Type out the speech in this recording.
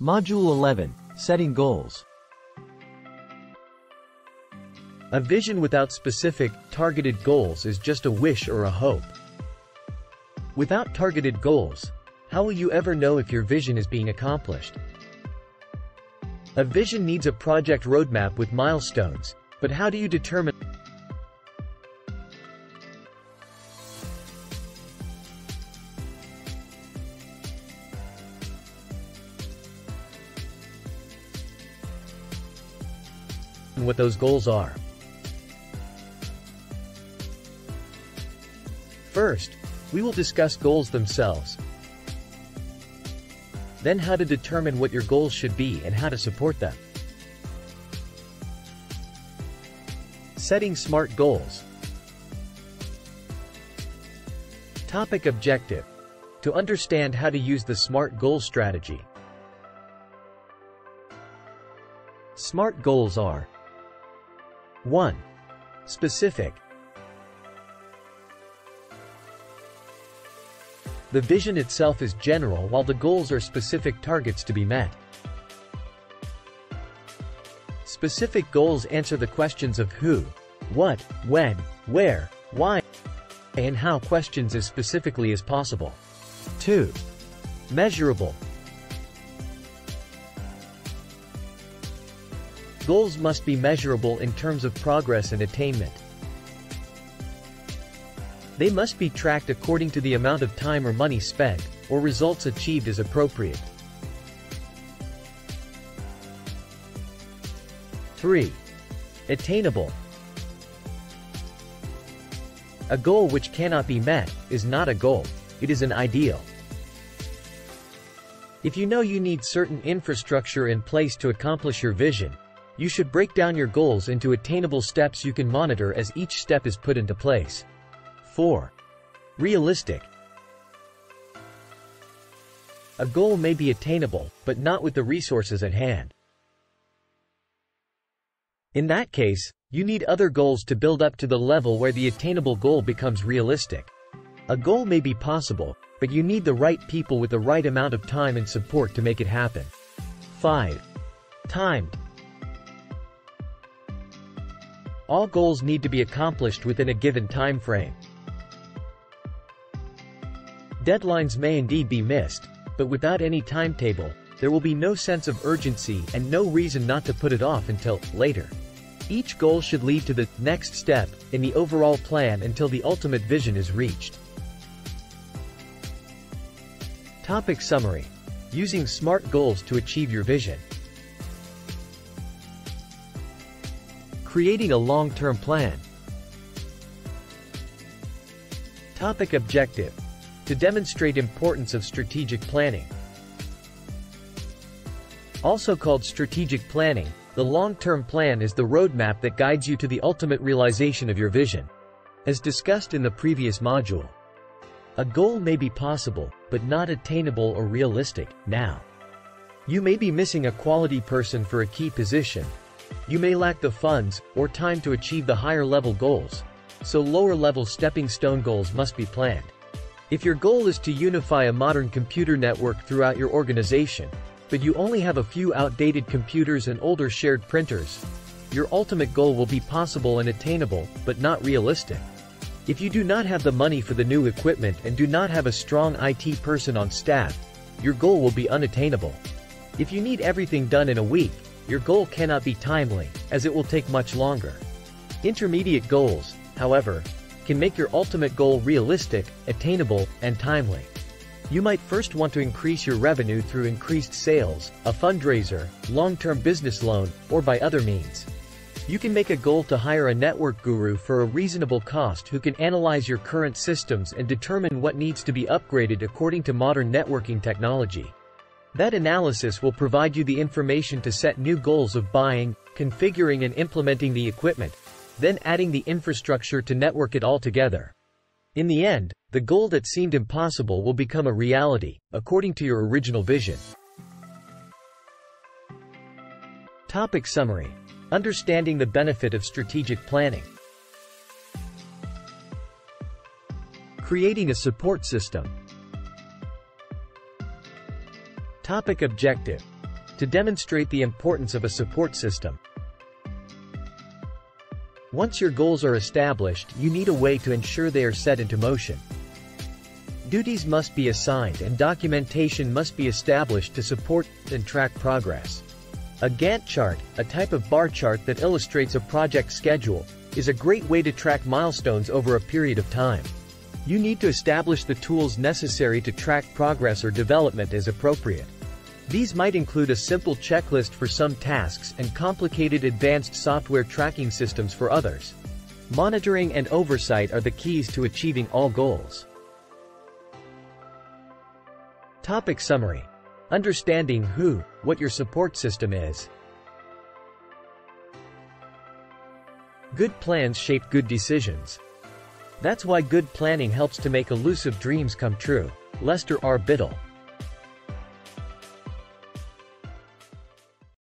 Module 11. Setting Goals. A vision without specific, targeted goals is just a wish or a hope. Without targeted goals, how will you ever know if your vision is being accomplished? A vision needs a project roadmap with milestones, but how do you determine what those goals are? First, we will discuss goals themselves. Then how to determine what your goals should be and how to support them. Setting smart goals. Topic: Objective. To understand how to use the SMART goal strategy. SMART goals are: 1. Specific. The vision itself is general while the goals are specific targets to be met. Specific goals answer the questions of who, what, when, where, why, and how questions as specifically as possible. 2. Measurable. Goals must be measurable in terms of progress and attainment. They must be tracked according to the amount of time or money spent, or results achieved as appropriate. 3. Attainable. A goal which cannot be met is not a goal, it is an ideal. If you know you need certain infrastructure in place to accomplish your vision, you should break down your goals into attainable steps you can monitor as each step is put into place. 4. Realistic. A goal may be attainable, but not with the resources at hand. In that case, you need other goals to build up to the level where the attainable goal becomes realistic. A goal may be possible, but you need the right people with the right amount of time and support to make it happen. 5. Timed. All goals need to be accomplished within a given time frame. Deadlines may indeed be missed, but without any timetable, there will be no sense of urgency and no reason not to put it off until later. Each goal should lead to the next step in the overall plan until the ultimate vision is reached. Topic summary: using SMART goals to achieve your vision. Creating a long-term plan. Topic: Objective. To demonstrate importance of strategic planning. Also called strategic planning, the long-term plan is the roadmap that guides you to the ultimate realization of your vision. As discussed in the previous module, a goal may be possible, but not attainable or realistic now. You may be missing a quality person for a key position. You may lack the funds or time to achieve the higher-level goals, so lower-level stepping stone goals must be planned. If your goal is to unify a modern computer network throughout your organization, but you only have a few outdated computers and older shared printers, your ultimate goal will be possible and attainable, but not realistic. If you do not have the money for the new equipment and do not have a strong IT person on staff, your goal will be unattainable. If you need everything done in a week, your goal cannot be timely, as it will take much longer. Intermediate goals, however, can make your ultimate goal realistic, attainable, and timely. You might first want to increase your revenue through increased sales, a fundraiser, long-term business loan, or by other means. You can make a goal to hire a network guru for a reasonable cost who can analyze your current systems and determine what needs to be upgraded according to modern networking technology. That analysis will provide you the information to set new goals of buying, configuring and implementing the equipment, then adding the infrastructure to network it all together. In the end, the goal that seemed impossible will become a reality, according to your original vision. Topic summary: understanding the benefit of strategic planning. Creating a support system. Topic: objective. To demonstrate the importance of a support system. Once your goals are established, you need a way to ensure they are set into motion. Duties must be assigned and documentation must be established to support and track progress. A Gantt chart, a type of bar chart that illustrates a project schedule, is a great way to track milestones over a period of time. You need to establish the tools necessary to track progress or development as appropriate. These might include a simple checklist for some tasks and complicated advanced software tracking systems for others. Monitoring and oversight are the keys to achieving all goals. Topic summary. Understanding what your support system is. Good plans shape good decisions. That's why good planning helps to make elusive dreams come true. Lester R. Biddle.